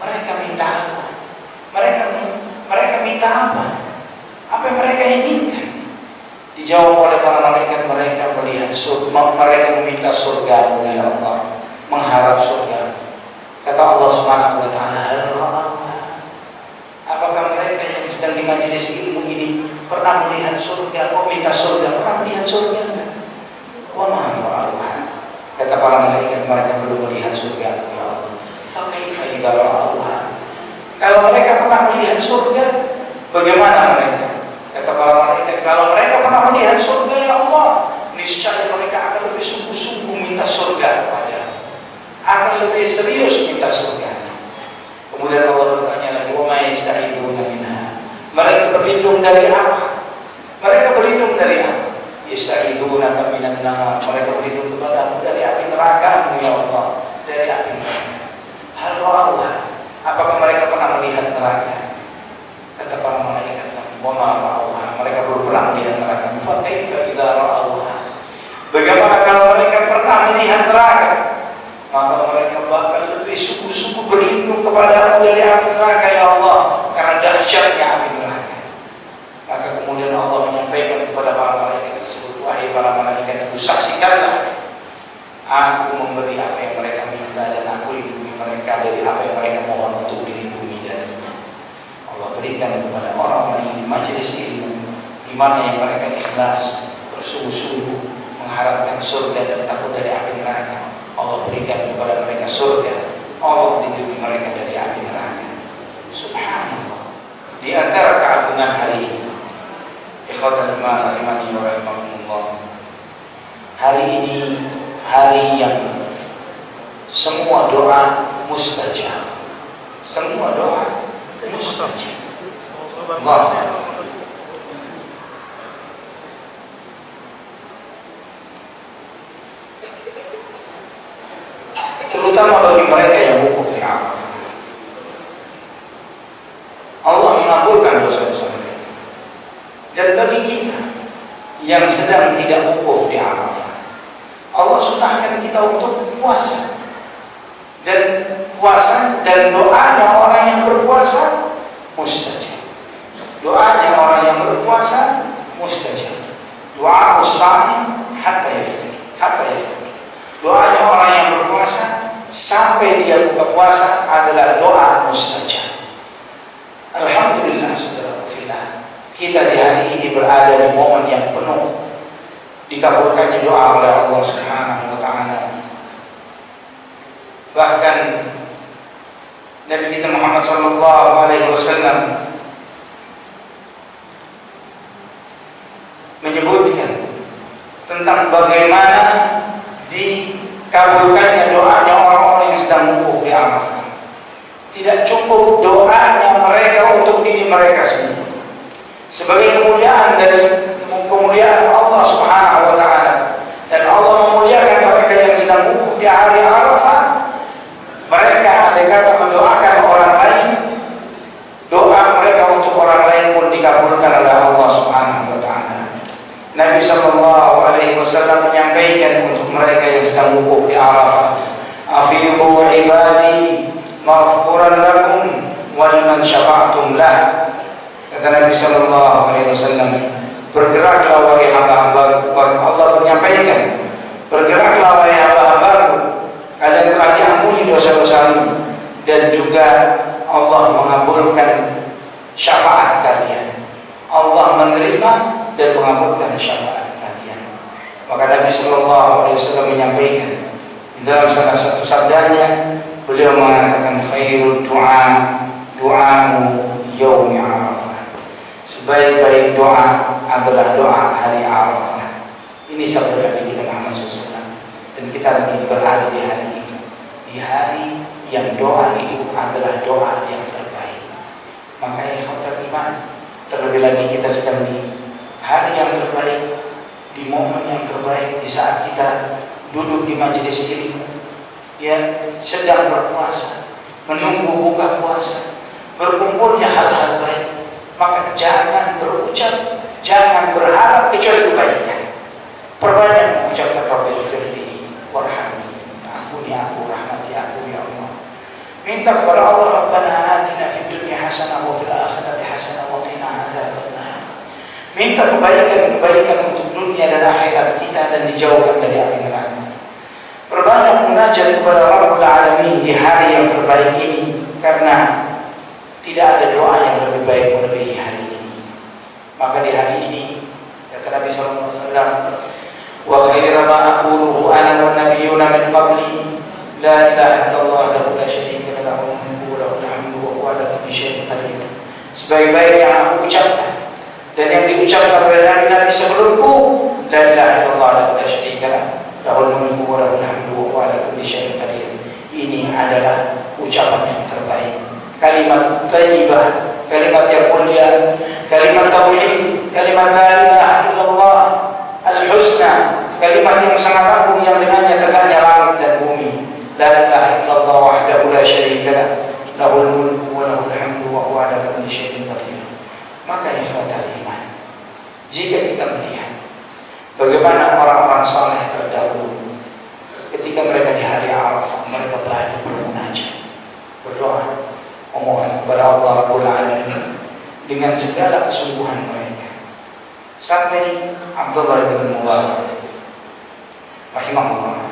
Mereka minta apa? Mereka minta apa? Apa yang mereka inginkan? Dijawab oleh para malaikat, mereka melihat surga, mereka meminta surga oleh Allah, mengharap surga. Kata Allah Subhanahu wa taala, apakah mereka yang sedang di majelis ilmu ini pernah melihat surga? Kok minta surga? Pernah melihat surga enggak? Wa ma ra'awha. Kata para malaikat, mereka belum melihat surga. Ya Allah. Fa kaifa idza ra'awha? Kalau mereka pernah melihat surga, bagaimana mereka? Kata para malaikat, kalau mereka pernah melihat surga, ya Allah, niscaya mereka akan lebih sungguh-sungguh minta surga kepada, akan lebih serius minta surga. Kemudian Allah bertanya lagi, wa ma yasta'iduna minha. Mereka berlindung dari apa? Mereka berlindung dari apa? Yasta'iduna minan nar. Mereka berlindung kepadamu dari api neraka, ya Allah, dari api neraka. Hal ra'awha. Apakah mereka pernah melihat neraka? Kata para malaikat, wa ma ra'awha. Mereka belum pernah melihat neraka. Fa kaifa idza ra'awha? Bagaimana kalau mereka pernah melihat neraka? Maka mereka bakal lebih sungguh-sungguh berlindung kepadamu dari api neraka, ya Allah, karena dahsyatnya api neraka. Maka kemudian Allah menyampaikan kepada para malaikat tersebut, wahai para malaikat, saksikanlah, aku memberi apa yang mereka minta dan aku lindungi mereka dari apa yang mereka mohon untuk dilindungi darinya. Allah berikan kepada orang-orang yang di majelis ilmu, di mana yang mereka ikhlas, bersungguh-sungguh mengharapkan surga dan takut dari api neraka. Allah berikan kepada mereka surga. Allah lindungi mereka dari api neraka. Subhanallah. Di antara keagungan hari ini, ikhwatal iman rahimani wa rahimakumullah, hari ini hari yang semua doa mustajab. Semua doa mustajab. Allah. Terutama bagi mereka yang wukuf di Arafah. Allah mengabulkan dosa-dosa mereka. Dan bagi kita yang sedang tidak wukuf di Arafah, Allah sunahkan kita untuk puasa. Dan puasa dan doanya orang yang berpuasa mustajab. Doanya orang yang berpuasa mustajab. Doa as-shaim hatta yaftir. Doanya orang yang berpuasa sampai dia buka puasa adalah doa mustajab. Alhamdulillah, saudara fillah, kita di hari ini berada di momen yang penuh dikabulkannya doa oleh Allah Subhanahu wa taala. Bahkan Nabi kita Muhammad sallallahu alaihi wasallam menyebutkan tentang bagaimana dikabulkannya doanya orang-orang yang sedang wukuf di Arafah. Tidak cukup doanya mereka untuk diri mereka sendiri, sebagai kemuliaan dari kemuliaan Allah Subhanahu wa taala, dan Allah memuliakan mereka yang sedang wukuf di hari Arafah. Mereka andai kata mendoakan orang lain, doa mereka untuk orang lain pun menyampaikan untuk mereka yang sedang wukuf di Arafah, afidhu ibadi maghfuran lakum wa liman syafa'tum lah. Kata Nabi sallallahu alaihi wasallam, bergeraklah wahai hamba-hamba, Allah menyampaikan, bergeraklah wahai hamba-hambaku, kalian telah diampuni dosa-dosamu, dan juga Allah mengabulkan syafaat kalian. Allah menerima dan mengabulkan syafaat kalian. Maka Nabi sallallahu alaihi wasallam menyampaikan dalam salah satu sabdanya, beliau mengatakan, khairul du'a du'amu yaumi Arafah. Sebaik-baik doa adalah doa hari Arafah. Ini sabda Nabi kita Muhammad SAW. Dan kita lagi berada di hari itu, di hari yang doa itu adalah doa yang terbaik. Maka ikhwatal iman, terlebih lagi kita sedang di hari yang terbaik, di momen yang terbaik, di saat kita duduk di majelis ilmu, ya, sedang berpuasa, menunggu buka puasa, berkumpulnya hal-hal baik. Maka jangan berucap, jangan berharap kecuali kebaikan. Perbanyak mengucapkan Rabbighfirli warhamni, ampuni aku, rahmati aku ya Allah. Minta kepada Allah, Rabbana atina fid dunya hasanah wa fil akhirati hasanah wa qina adzabannar. Minta kebaikan untuk dunia dan akhirat kita dan dijauhkan dari api neraka. Perbanyak munajat kepada Rabbul Alamin di hari yang terbaik ini, karena tidak ada doa yang lebih baik melebihi hari ini. Maka di hari ini kata Nabi sallallahu alaihi wasallam, wa khairu ma aquluhu ana wan nabiyyuna min qabli la ilaha illallah lahu la syarika lahu wa lahu al-hamdu wa huwa ala kulli syai'in qadir. Sebaik-baik yang aku ucapkan dan yang diucapkan oleh nabi-nabi sebelumku, la ilaha illallah lahu la syarika lahu al-mulku wa lahu al-hamdu wa huwa ala kulli syai'in qadir. Ini adalah ucapan yang terbaik. Kalimat thayyibah, kalimat yang mulia, kalimat tauhid, kalimat la ilaha illallah al-husna, kalimat yang sangat agung yang dengannya tegaknya langit dan bumi. La ilaha illallah wahdahu la syarika lah, lahul mulku wa lahul hamdu wa huwa ala kulli syai'in qadir. Maka ikhwatal iman, jika kita melihat bagaimana orang-orang saleh terdahulu ketika mereka di hari Arafah, mereka banyak bermunajat, berdoa, memohon kepada Allah Rabbul Alamin dengan segala kesungguhan mereka. Sampai Abdullah bin Mubarak rahimahullah,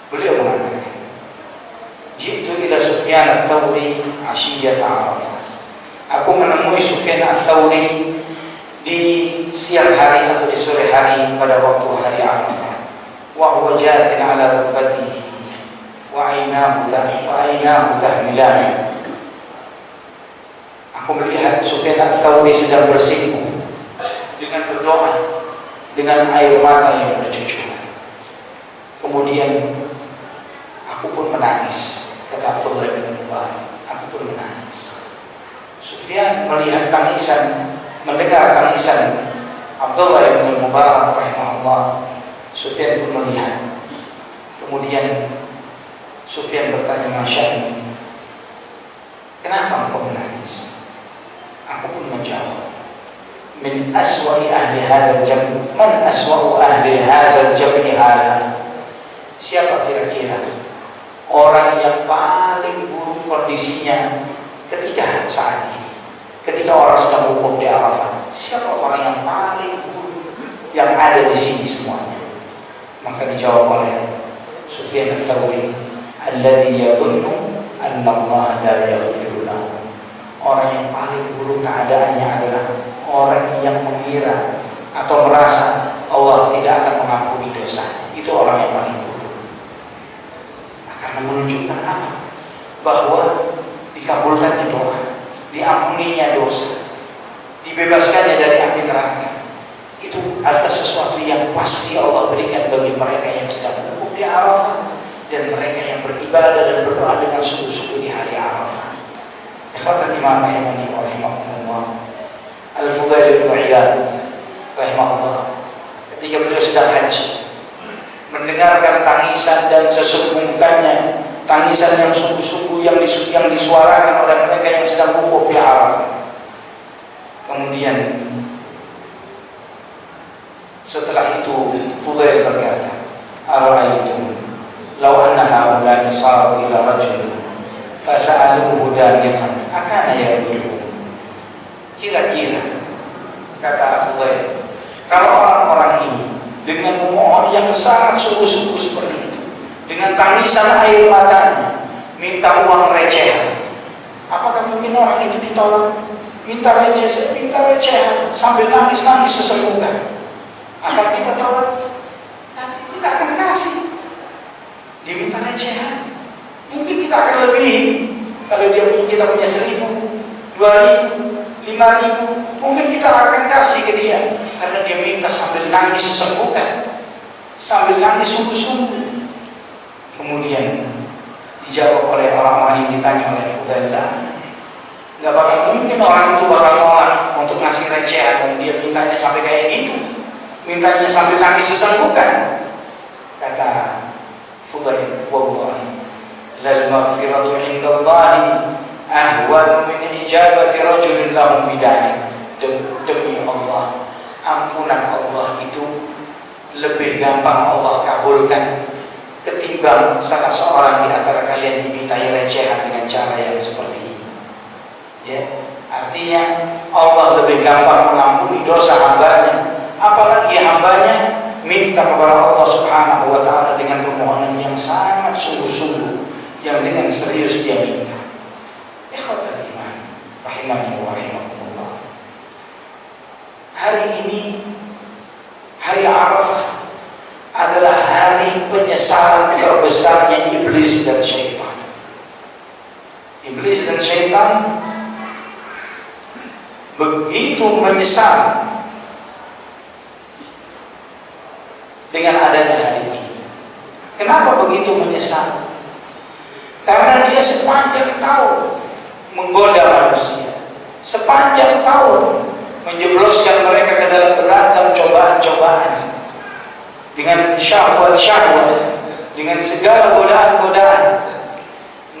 beliau mengatakan, jitu ila Sufyan ats-Tsauri ashiyata Arafah. Aku menemui Sufyan ats-Tsauri di siang hari atau di sore hari pada waktu hari Arafah. Wa huwa jathin ala rubbatihi wa aynahu tahmilan. Aku melihat Sufyan ats-Tsauri sedang bersimpuh dengan berdoa dengan air mata yang bercucuran. Kemudian aku pun menangis, kata Abdullah bin Mubarak. Aku pun menangis. Sufyan melihat tangisan, mendengar tangisan Abdullah bin Mubarak rahimahullah. Sufyan pun melihat. Kemudian Sufyan bertanya, Masya'Allah, kenapa engkau menangis? Aku pun menjawab, min aswa'i ahli hadzal jam', man aswa'u ahli hadzal jam'i hadza. Siapa kira-kira orang yang paling buruk kondisinya ketika saat ini, ketika orang sedang wukuf di Arafah? Siapa orang yang paling buruk yang ada di sini semuanya? Maka dijawab oleh Sufyan ats-Tsauri, alladzi yadhunnu anna Allah la yaghfiru lahu. Orang yang paling buruk keadaannya adalah orang yang mengira atau merasa Allah tidak akan mengampuni dosa. Itu orang yang paling buruk. Karena menunjukkan apa? Bahwa dikabulkannya doa, diampuninya dosa, dibebaskannya dari api neraka. Itu adalah sesuatu yang pasti Allah berikan bagi mereka yang sedang wukuf di Arafah dan mereka yang beribadah dan berdoa dengan sungguh-sungguh di hari Arafah. Ikhwatal iman rahimani wa rahimakumullah. Al-Fudail bin Iyad rahimahullah, ketika beliau sedang haji, mendengarkan tangisan dan sesungguhkannya, tangisan yang sungguh-sungguh yang disuarakan oleh mereka yang sedang wukuf di Arafah. Kemudian Setelah itu Fudail berkata, "Ara'aytum law anna haula'i saru ila rajulin fasa'aluhu daniqan akana yarudduhu." Kira-kira, kata Fudail, kalau orang-orang ini dengan memohon yang sangat sungguh-sungguh seperti itu, dengan tangisan air matanya, minta uang recehan, apakah mungkin orang itu ditolak? Minta recehan sambil nangis-nangis sesungguhnya, akan kita tolak? Nanti kita akan kasih. Diminta recehan, mungkin kita akan lebih. Kalau kita punya 1.000, 2.000, 5.000, mungkin kita akan kasih ke dia, karena dia minta sambil nangis sesungguhnya, sambil nangis sungguh-sungguh. Kemudian dijawab oleh orang-orang yang ditanya oleh Fudail, nggak bakal mungkin orang itu bakal nolak untuk ngasih recehan. Dia mintanya sampai kayak gitu, mintanya sambil nangis sesungguhnya. Kata Fudail, "Wallahi lal maghfiratu indallahi ahwanu min ijabati rajulin lahum bidani." Demi Allah, ampunan Allah itu lebih gampang Allah kabulkan ketimbang salah seorang di antara kalian dimintai recehan dengan cara yang seperti ini. Ya, artinya Allah lebih gampang mengampuni dosa hambanya, apalagi hambanya minta kepada Allah Subhanahu wa ta'ala dengan permohonan yang sangat sungguh-sungguh, yang dengan serius dia minta. Ikhwatal iman rahimani wa rahimakumullah. Hari ini, hari Arafah, adalah hari penyesalan terbesarnya iblis dan syaitan. Iblis dan syaitan begitu menyesal dengan adanya hari ini. Kenapa begitu menyesal? Karena dia sepanjang tahun menggoda manusia, sepanjang tahun menjebloskan mereka ke dalam beragam cobaan-cobaan, dengan syahwat-syahwat, dengan segala godaan-godaan.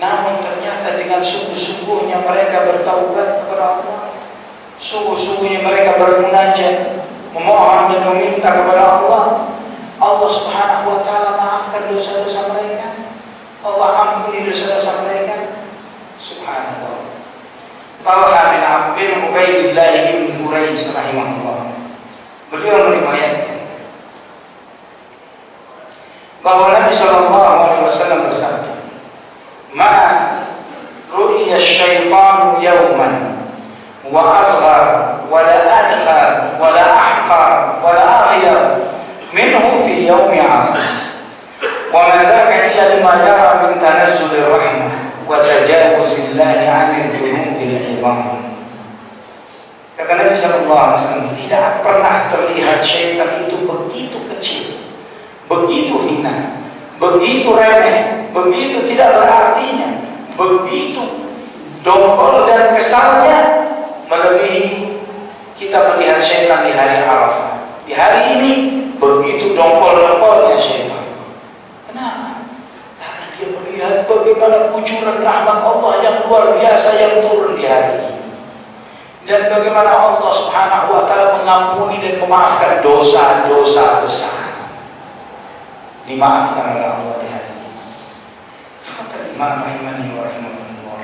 Namun ternyata dengan sungguh-sungguhnya mereka bertaubat kepada Allah, sungguh-sungguhnya mereka bermunajat, memohon dan meminta kepada Allah, Allah Subhanahu wa ta'ala maafkan dosa-dosa mereka, Allah ampuni dosa-dosa mereka. Subhanallah. Talha bin Ubaidillah bin Quraish rahimahullah, beliau meriwayatkan bahwa Nabi SAW bersabda, "Ma ru'iya syaitanu yawman wa asghar wa la adkhar wa la ahqar wa la aghyar minhu fi yawmi 'arafah wa ma dhaka illa lima yara min tanazzulir rahmah wa tajawuzillahi 'anil dhunubil 'idham." Kata Nabi SAW, tidak pernah terlihat syaitan itu begitu kecil, begitu hina, begitu remeh, begitu tidak berartinya, begitu dongkol dan kesalnya melebihi kita melihat syaitan di hari Arafah. Di hari ini begitu dongkol-dongkolnya syaitan. Kenapa? Karena dia melihat bagaimana kucuran rahmat Allah yang luar biasa yang turun di hari ini, dan bagaimana Allah Subhanahu wa ta'ala mengampuni dan memaafkan dosa-dosa besar, dimaafkan oleh Allah di hari ini. Kata Imam Rahimani wa rahimahullah,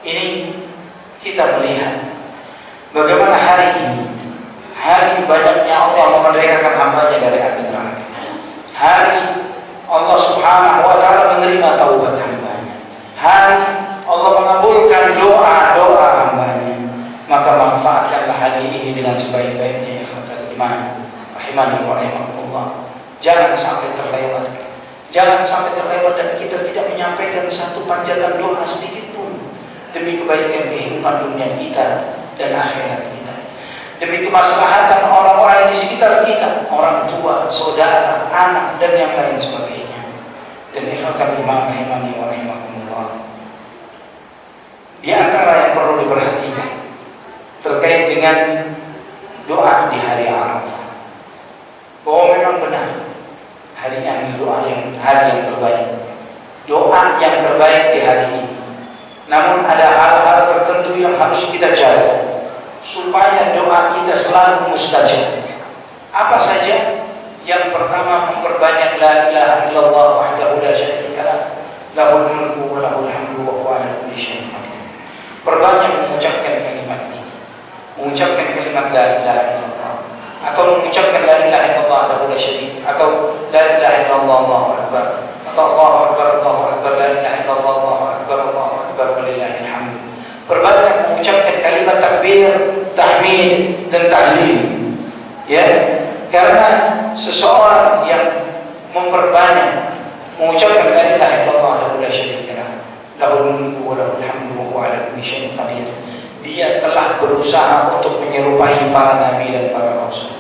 ini kita melihat bagaimana hari ini, hari banyaknya Allah memerdekakan hambanya dari api neraka, hari Allah Subhanahu wa ta'ala menerima taubat hambanya, hari Allah mengabulkan doa-doa hambanya. Maka manfaatkanlah hari ini dengan sebaik-baiknya, ikhwatal iman rahimani wa rahimakumullah. Jangan sampai terlewat, jangan sampai terlewat dan kita tidak menyampaikan satu panjatan doa sedikit pun demi kebaikan kehidupan dunia kita dan akhirat kita, demi kemaslahatan orang-orang di sekitar kita, orang tua, saudara, anak, dan yang lain sebagainya. Dan ikhwatal iman rahimani wa rahimakumullah, di antara yang perlu diperhatikan terkait dengan doa di hari Arafah, bahwa memang benar hari yang terbaik, doa yang terbaik di hari ini. Namun ada hal-hal tertentu yang harus kita jaga supaya doa kita selalu mustajab. Apa saja? Yang pertama, memperbanyak la ilaha illallah wahdahu la syarika lah, lahul mulku wa lahul hamdu wa huwa ala kulli syai'in qadir. Perbanyak mengucapkan kalimat ini. Mengucapkan kalimat la ilaha illallah, atau mengucapkan la ilaha illallah wahdahu la syarika, atau la ilaha illallah Allahu akbar, atau Allahu akbar la ilaha illallah Allahu akbar walillahil hamd. Perbanyak mengucapkan kalimat takbir, tahmid dan tahlil. Ya, karena seseorang yang memperbanyak mengucapkan la ilaha illallah wahdahu la syarika lah, lahul mulku wa lahul hamdu wa huwa ala kulli syai'in qadir, dia telah berusaha untuk menyerupai para nabi dan para rasul.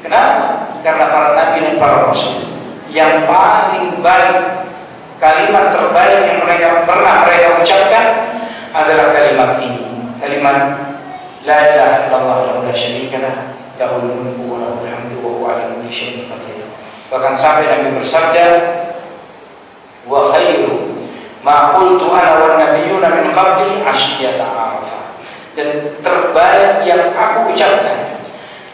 Kenapa? Karena para nabi dan para rasul yang paling baik, kalimat terbaik yang pernah mereka ucapkan adalah kalimat ini, kalimat la ilaha illallah wahdahu la syarika lah, lahul mulku wa lahul hamdu wa huwa ala kulli syai'in qadir. Bahkan sampai Nabi bersabda, wa khairu ma qultu ana wan nabiyyuna min qabli asyyata Arafah. Dan terbaik yang aku ucapkan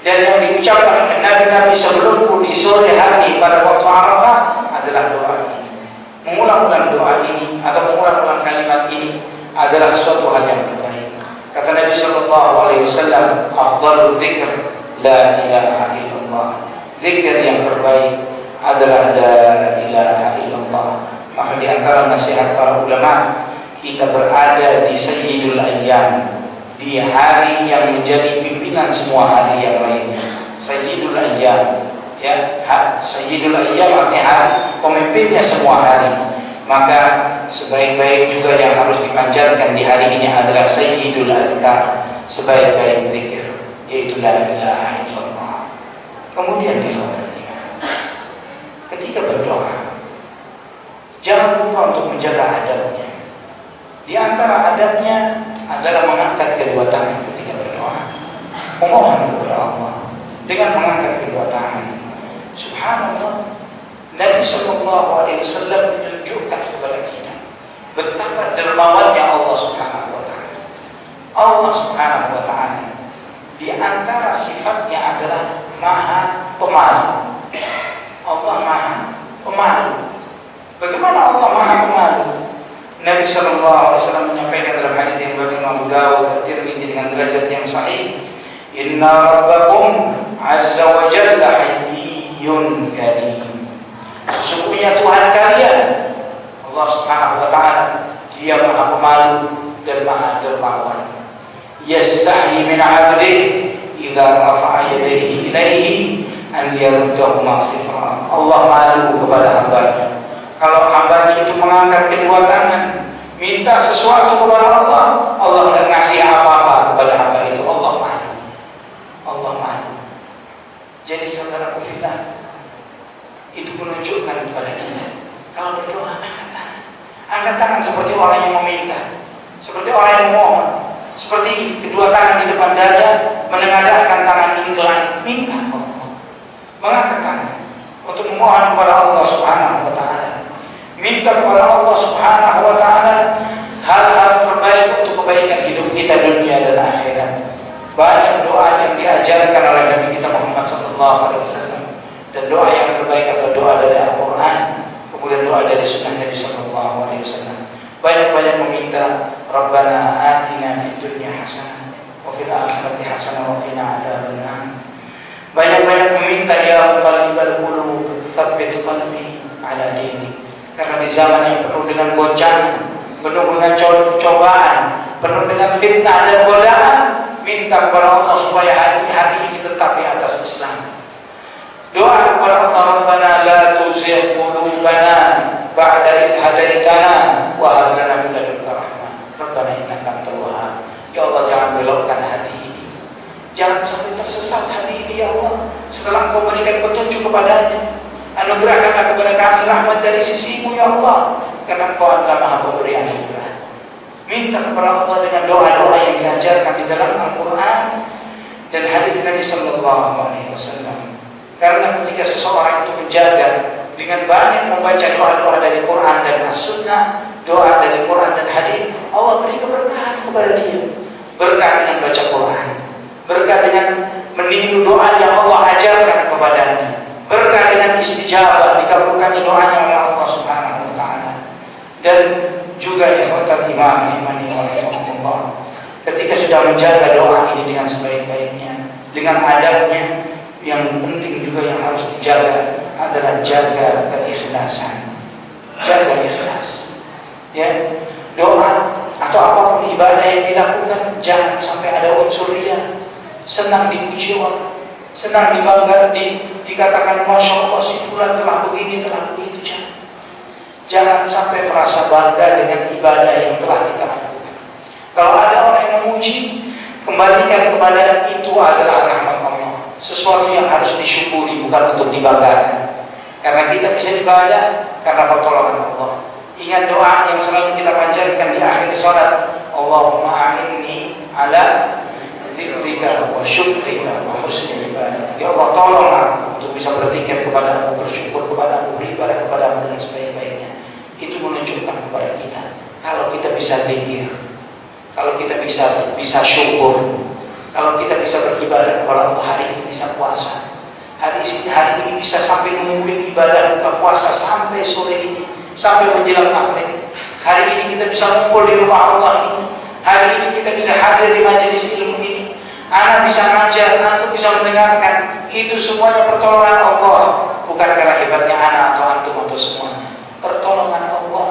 dan yang diucapkan oleh nabi-nabi sebelumku di sore hari pada waktu Arafah adalah doa ini. Mengulang-ulang doa ini atau mengulang-ulang kalimat ini adalah suatu hal yang terbaik. Kata Nabi sallallahu alaihi wasallam, afdhalul dzikr la ilaha illallah. Zikir yang terbaik adalah la ilaha illallah. Maka di antara nasihat para ulama, kita berada di sayyidul ayyam, di hari yang menjadi pimpinan semua hari yang lainnya. Sayyidul ayyam, ya, sayyidul ayyam artinya hari pemimpinnya semua hari. Maka sebaik-baik juga yang harus dipanjatkan di hari ini adalah sayyidul azkar, sebaik-baik zikir, yaitu la ilaha illallah. Kemudian ketika berdoa, jangan lupa untuk menjaga adabnya. Di antara adabnya adalah mengangkat kedua tangan ketika berdoa, memohon kepada Allah dengan mengangkat kedua tangan. Subhanallah, Nabi sallallahu alaihi wasallam menunjukkan kepada kita betapa dermawannya Allah Subhanahu wa taala. Allah Subhanahu wa taala di antara sifatnya adalah Maha Pemalu. Allah Maha Pemalu. Bagaimana Allah Maha Pemalu? Nabi sallallahu alaihi wasallam menyampaikan dalam hadis yang riwayat Imam Abu Dawud dan Tirmidzi dengan derajat yang sahih, "Inna rabbakum azza wa jalla hayyun karim." Sesungguhnya Tuhan kalian, Allah Subhanahu wa taala, Dia Maha Pemalu dan Maha Dermawan. Yastahi min 'abdihi idza rafa'a yadayhi ilaihi an yaruddahuma sifra. Allah malu kepada hambanya kalau hambanya itu mengangkat kedua tangan minta sesuatu kepada Allah, Allah enggak ngasih apa-apa kepada hamba itu. Allah malu. Allah malu. Jadi saudaraku fillah, itu menunjukkan kepada kita kalau berdoa angkat tangan. Angkat tangan seperti orang yang meminta, seperti orang yang memohon, seperti kedua tangan di depan dada, menengadahkan tangan ini ke langit, minta Allah. Mengangkat tangan untuk memohon kepada Allah Subhanahu wa taala. Minta kepada Allah Subhanahu wa taala hal-hal terbaik untuk kebaikan hidup kita dunia dan akhirat. Banyak doa yang diajarkan oleh Nabi kita Muhammad sallallahu alaihi wasallam. Dan doa yang terbaik adalah doa dari Al-Qur'an, kemudian doa dari sunnah Nabi sallallahu alaihi wasallam. Banyak-banyak meminta Rabbana atina fid dunya hasanah wa fil akhirati hasanah wa qina adzabannar. Banyak-banyak meminta ya muqallibal qulub tsabbit qalbi ala dinik. Karena di zaman yang penuh dengan goncangan, penuh dengan cobaan, penuh dengan fitnah dan godaan, minta kepada Allah supaya hati-hati ini tetap di atas Islam. Doa kepada Allah, Rabbana la tuzigh qulubana ba'da idh hadaitana wa hab lana min ladunka rahmah. Rabbana innaka antal wahhab. Ya Allah, jangan belokkan hati ini. Jangan sampai tersesat hati ini ya Allah. Setelah Engkau berikan petunjuk kepadanya, anugerahkanlah kepada kami rahmat dari sisimu ya Allah, karena Engkau adalah Maha Pemberi anugerah. Minta kepada Allah dengan doa-doa yang diajarkan di dalam Al-Quran dan hadis Nabi sallallahu alaihi wasallam. Karena ketika seseorang itu menjaga dengan banyak membaca doa-doa dari Quran dan As-Sunnah, doa dari Quran dan hadis, Allah beri keberkahan kepada dia. Berkah dengan baca Quran, berkah dengan meniru doa yang Allah ajarkan kepadanya, berkah dengan istijabah dikabulkan doanya oleh Allah Subhanahu wa taala. Dan juga ikhwatal iman imani rahimahumullah, ketika sudah menjaga doa ini dengan sebaik-baiknya, dengan adabnya, yang penting juga yang harus dijaga adalah jaga keikhlasan. Jaga ikhlas. Ya, doa atau apapun ibadah yang dilakukan jangan sampai ada unsur riya. Senang dipuji orang, senang dibangga, dikatakan masya Allah si fulan telah begini, telah begitu. Jangan sampai merasa bangga dengan ibadah yang telah kita lakukan. Kalau ada orang yang memuji, kembalikan kepada itu adalah rahmat Allah, sesuatu yang harus disyukuri, bukan untuk dibanggakan. Karena kita bisa ibadah karena pertolongan Allah. Ingat doa yang selalu kita panjatkan di akhir sholat, Allahumma a'inni ala dzikrika wa syukrika wa husni ibadah. Ya Allah, tolong aku untuk bisa berzikir kepadamu, bersyukur kepadamu, beribadah kepadamu dengan sebaik-baiknya. Itu menunjukkan kepada kita kalau kita bisa zikir, kalau kita bisa syukur, kalau kita bisa beribadah kepada Allah, hari ini bisa puasa, hari ini bisa sampai nungguin ibadah buka puasa sampai sore ini, sampai menjelang maghrib. Hari ini kita bisa ngumpul di rumah Allah ini, hari ini kita bisa hadir di majelis ilmu ini, anak bisa ngajar, antum bisa mendengarkan. Itu semuanya pertolongan Allah, bukan karena hebatnya anak atau antum atau semuanya. Pertolongan Allah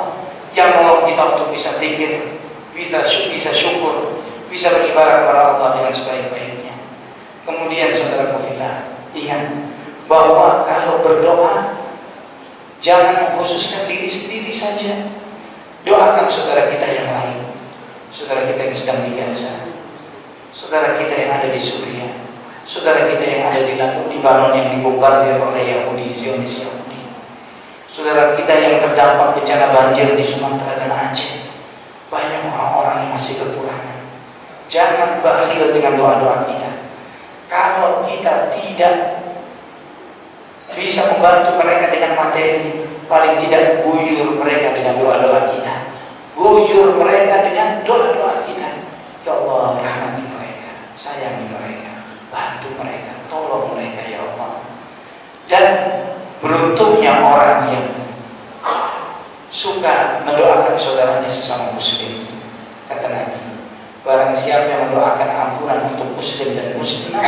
yang nolong kita untuk bisa zikir, bisa syukur, bisa beribadah kepada Allah dengan sebaik-baiknya. Kemudian saudara kafilah, ingat bahwa kalau berdoa jangan mengkhususkan diri sendiri saja. Doakan saudara kita yang lain, saudara kita yang sedang di Gaza, saudara kita yang ada di Suriah, saudara kita yang ada di Libanon yang dibombardir oleh Yahudi, Zionis Yahudi, saudara kita yang terdampak bencana banjir di Sumatera dan Aceh. Banyak orang-orang yang masih kekurangan. Jangan bakhil dengan doa-doa kita. Kalau kita tidak bisa membantu mereka dengan materi, paling tidak guyur mereka dengan doa-doa kita, guyur mereka dengan doa-doa kita. Ya Allah, rahmati mereka, sayangi mereka, bantu mereka, tolong mereka ya Allah. Dan beruntungnya orang yang suka mendoakan saudaranya sesama muslim. Kata Nabi, barang siapa yang mendoakan ampunan untuk muslim dan muslimah,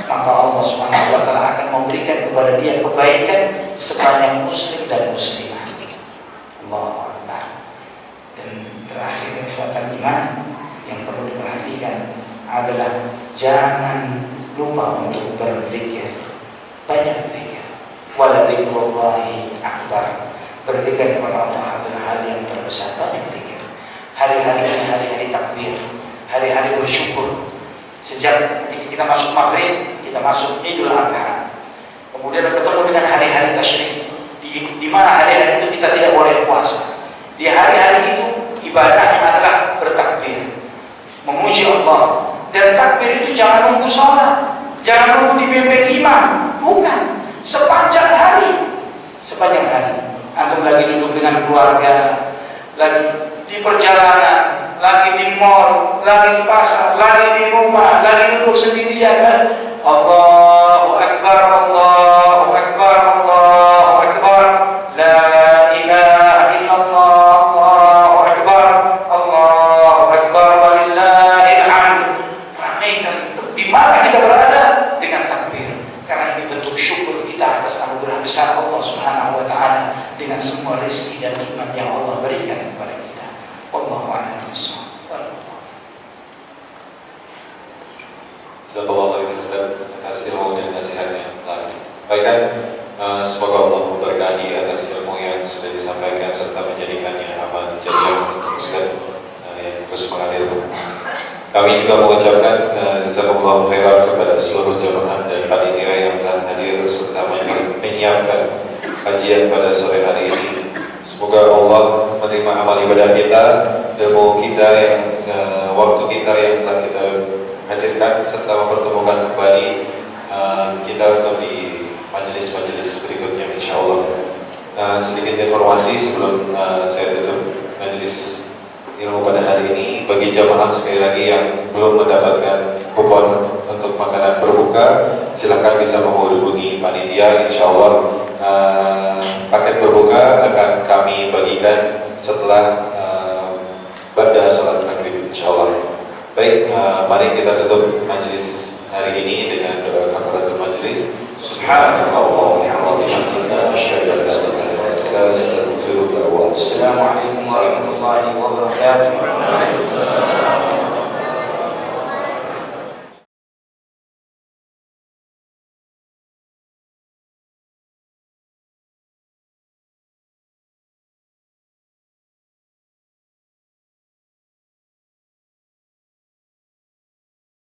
maka Allah Subhanahu wa taala akan memberikan kepada dia kebaikan sebanyak muslim dan muslimah. Allahu Akbar. Dan terakhir, ikhwatal iman yang perlu diperhatikan adalah jangan lupa untuk berzikir. Banyak zikir. Wala dzikrullahi akbar. Berzikir kepada Allah adalah hal yang terbesar. Banyak zikir. Hari-hari ini hari-hari takbir, hari-hari bersyukur. Sejak ketika kita masuk maghrib, kita masuk Idul Adha, kemudian ketemu dengan hari-hari tasyrik, di mana hari-hari itu kita tidak boleh puasa. Di hari-hari itu ibadahnya adalah bertakbir, memuji Allah. Dan takbir itu jangan nunggu sholat, jangan nunggu dibimbing imam, bukan. Sepanjang hari, antum lagi duduk dengan keluarga, lagi di perjalanan, lagi di mall, lagi di pasar, lagi di rumah, lagi duduk sendirian. Allahu Akbar, Allahu Akbar, Allahu Akbar, la ilaha illallah, Allahu Akbar, Allahu Akbar, walillahil hamd. Ramaikan di mana kita berada dengan takbir, karena ini bentuk syukur kita atas anugerah besar Allah Subhanahu wa taala dengan semua rezeki dan nikmat yang Allah berikan kepada kita. Wallahu a'lam bishawab.
Jazakallahu khairan atas ilmu dan nasihatnya. Baikkan, semoga Allah memberkahi atas ilmu yang sudah disampaikan serta menjadikannya amal jariah untuk Ustaz yang terus mengalir. Kami juga mengucapkan jazakallahu khairan kepada seluruh jamaah dan panitia yang telah hadir serta menyiapkan kajian pada sore hari ini. Semoga Allah menerima amal ibadah kita, ilmu kita yang waktu kita yang telah kita hadirkan serta mempertemukan kembali kita untuk di majelis-majelis berikutnya insyaallah. Sedikit informasi sebelum saya tutup majelis ilmu pada hari ini bagi jamaah sekali lagi yang belum mendapatkan kupon untuk makanan berbuka, silakan bisa menghubungi panitia. Insya Allah paket berbuka akan kami bagikan setelah pada salat maghrib, insya Allah. Baik, mari kita tutup majelis hari ini dengan doa kafaratul majelis.
Assalamualaikum warahmatullahi wabarakatuh.